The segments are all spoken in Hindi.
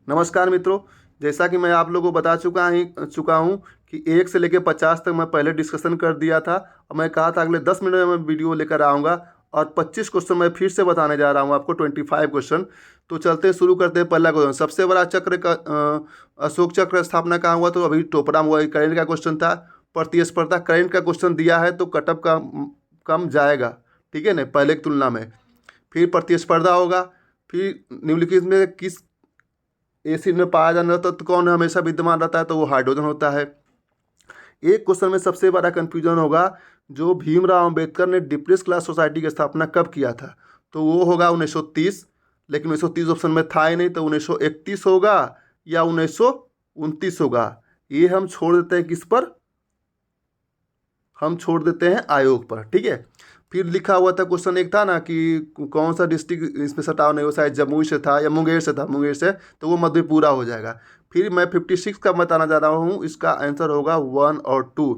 नमस्कार मित्रों, जैसा कि मैं आप लोगों को बता चुका हूँ कि 1 से लेकर 50 तक मैं पहले डिस्कशन कर दिया था और मैं कहा था अगले 10 मिनट में मैं वीडियो लेकर आऊँगा और 25 क्वेश्चन मैं फिर से बताने जा रहा हूँ आपको, 25 क्वेश्चन। तो चलते शुरू करते हैं। पहला क्वेश्चन, सबसे बड़ा चक्र का अशोक चक्र स्थापना कहाँ हुआ? तो अभी टोपरा में हुआ। करंट का क्वेश्चन था। प्रतिस्पर्धा करंट का क्वेश्चन दिया है तो कटअप का कम जाएगा, ठीक है ना, पहले की तुलना में। फिर प्रतिस्पर्धा होगा। फिर निम्नलिखित में किस एसिड में पाया जाने वाला तत्व कौन हमेशा विद्यमान रहता है? तो वो हाइड्रोजन होता है। एक क्वेश्चन में सबसे बड़ा कंफ्यूजन होगा, जो भीमराव अंबेडकर ने डिप्रेस क्लास सोसाइटी की स्थापना कब किया था? तो वो होगा 1930, लेकिन 1930 ऑप्शन में था ही नहीं, तो 1931 होगा या 1929 होगा। ये हम छोड़ देते हैं किस पर? हम छोड़ देते हैं आयोग पर, ठीक है। फिर लिखा हुआ था क्वेश्चन, एक था ना कि कौन सा डिस्ट्रिक्ट इसमें सटाव नहीं हो, शायद जमुई से था या मुंगेर से था, मुंगेर से, तो वो मधेपुरा हो जाएगा। फिर मैं 56 का बताना जा रहा हूँ, इसका आंसर होगा 1 और 2।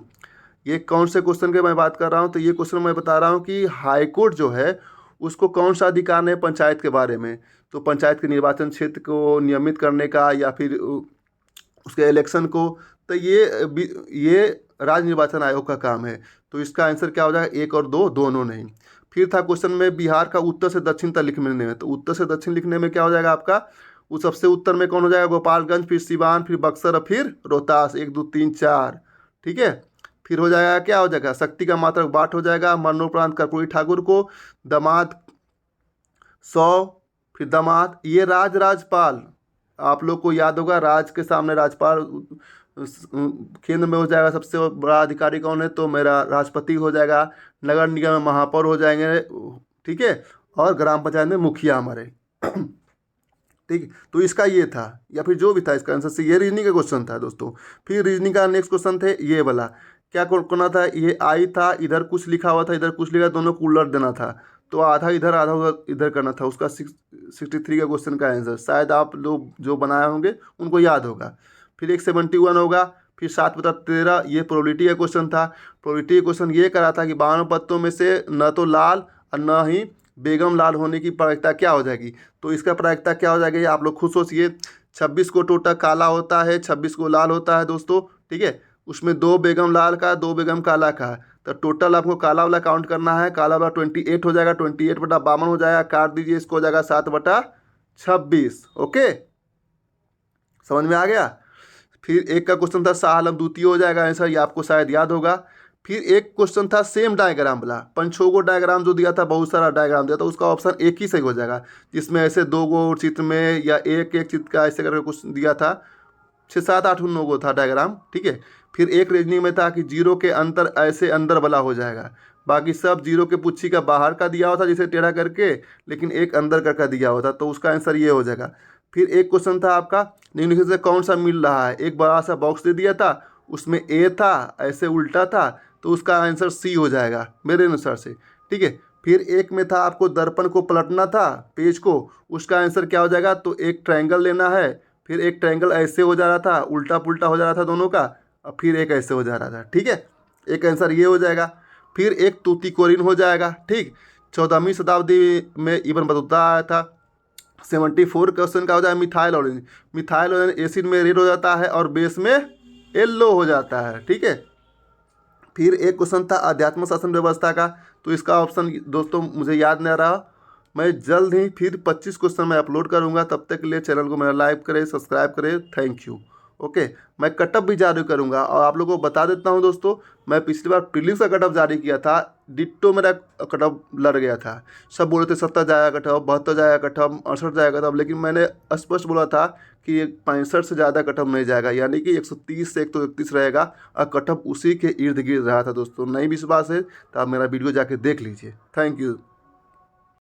ये कौन से क्वेश्चन के मैं बात कर रहा हूँ? तो ये क्वेश्चन मैं बता रहा हूँ कि हाईकोर्ट जो है उसको कौन सा अधिकार है पंचायत के बारे में। तो पंचायत के निर्वाचन क्षेत्र को नियमित करने का या फिर उसके इलेक्शन को, तो ये राज्य निर्वाचन आयोग का काम है। तो इसका आंसर क्या हो जाएगा? 1 और 2 दोनों नहीं। फिर था क्वेश्चन में बिहार का उत्तर से दक्षिण तक लिखने में, तो उत्तर से दक्षिण लिखने में क्या हो जाएगा आपका? वो सबसे उत्तर में कौन हो जाएगा? गोपालगंज, फिर सिवान, फिर बक्सर और फिर रोहतास। 1 2 3 4, ठीक है। फिर हो जाएगा, क्या हो जाएगा? शक्ति का मात्रक बाट हो जाएगा। मरणोपरांत कर्पूरी ठाकुर को दामाद 100, फिर दामाद। ये राजपाल, आप लोग को याद होगा, राज के सामने राजपाल केंद्र में हो जाएगा। सबसे बड़ा अधिकारी कौन है? तो मेरा राष्ट्रपति हो जाएगा। नगर निगम में महापौर हो जाएंगे, ठीक है। और ग्राम पंचायत में मुखिया हमारे ठीक। तो इसका ये था, या फिर जो भी था इसका आंसर से, ये रीजनिंग का क्वेश्चन था दोस्तों। फिर रीजनिंग का नेक्स्ट क्वेश्चन थे ये वाला, क्या करना था? ये आई था, इधर कुछ लिखा हुआ था, इधर कुछ लिखा, दोनों को उलट देना था। तो आधा इधर आधा उधर इधर करना था। उसका 63 का क्वेश्चन का आंसर शायद आप लोग जो बनाए होंगे उनको याद होगा। फिर एक 71 होगा। फिर 7/13, ये प्रोबेबिलिटी का क्वेश्चन था। प्रोबेबिलिटी का क्वेश्चन ये करा था कि 52 पत्तों में से न तो लाल और न ही बेगम लाल होने की प्रायिकता क्या हो जाएगी? तो इसका प्रायिकता क्या हो जाएगा, ये आप लोग खुद सोचिए। 26 को टोटल काला होता है, 26 को लाल होता है दोस्तों, ठीक है। उसमें 2 बेगम लाल का, 2 बेगम काला का, तो टोटल आपको काला वाला काउंट करना है। काला वाला 28 हो जाएगा, 28/52 हो जाएगा। काट दीजिए, इसको हो जाएगा 7/26। ओके, समझ में आ गया। फिर एक का क्वेश्चन था शाह आलम द्वितीय हो जाएगा आंसर, ये आपको शायद याद होगा। फिर एक क्वेश्चन था सेम डायग्राम वाला, पंचोगो डायग्राम जो दिया था, बहुत सारा डायग्राम दिया था, उसका ऑप्शन एक ही सही हो जाएगा, जिसमें ऐसे 2 गो चित्र में या एक एक चित्र का ऐसे करके कुछ दिया था। 6 7 8 9 गो था डायग्राम, ठीक है। फिर एक रीजनिंग में था कि जीरो के अंतर ऐसे अंदर वाला हो जाएगा, बाकी सब जीरो के पुच्छी का बाहर का दिया हुआ था जिसे टेढ़ा करके, लेकिन एक अंदर का दिया हुआ था, तो उसका आंसर ये हो जाएगा। फिर एक क्वेश्चन था आपका, निम्नलिखित से कौन सा मिल रहा है? एक बड़ा सा बॉक्स दे दिया था, उसमें ए था, ऐसे उल्टा था, तो उसका आंसर सी हो जाएगा मेरे अनुसार से, ठीक है। फिर एक में था आपको दर्पण को पलटना था, पेज को, उसका आंसर क्या हो जाएगा? तो एक ट्रायंगल लेना है, फिर एक ट्रायंगल ऐसे हो जा रहा था, उल्टा पुल्टा हो जा रहा था दोनों का, और फिर एक ऐसे हो जा रहा था, ठीक है। एक आंसर ये हो जाएगा। फिर एक तूतीकोरिन हो जाएगा, ठीक। 14वीं शताब्दी में इबन बतूता आया था। 74 क्वेश्चन का हो जाए methyl orange. Methyl orange acid में रेड हो जाता है और बेस में येलो हो जाता है, ठीक है। फिर एक क्वेश्चन था अध्यात्म शासन व्यवस्था का, तो इसका ऑप्शन दोस्तों मुझे याद नहीं आ रहा। मैं जल्द ही फिर 25 क्वेश्चन मैं अपलोड करूंगा, तब तक के लिए चैनल को मेरा लाइक करें, सब्सक्राइब करें। Thank you. ओके, मैं कटअप भी जारी करूंगा, और आप लोगों को बता देता हूं दोस्तों, मैं पिछली बार प्रीलिम्स का कटअप जारी किया था, डिट्टो मेरा कटअप लड़ गया था। सब बोले थे 70 जाएगा कटअप, 72 जाएगा कटअप, 68 जाएगा कटअप, लेकिन मैंने स्पष्ट बोला था कि ये 65 से ज़्यादा कटअप नहीं जाएगा, यानी कि 130 से 131 रहेगा, और कटअप उसी के इर्द गिर्द रहा था दोस्तों। नहीं विश्वास है तो आप मेरा वीडियो जाके देख लीजिए। Thank you.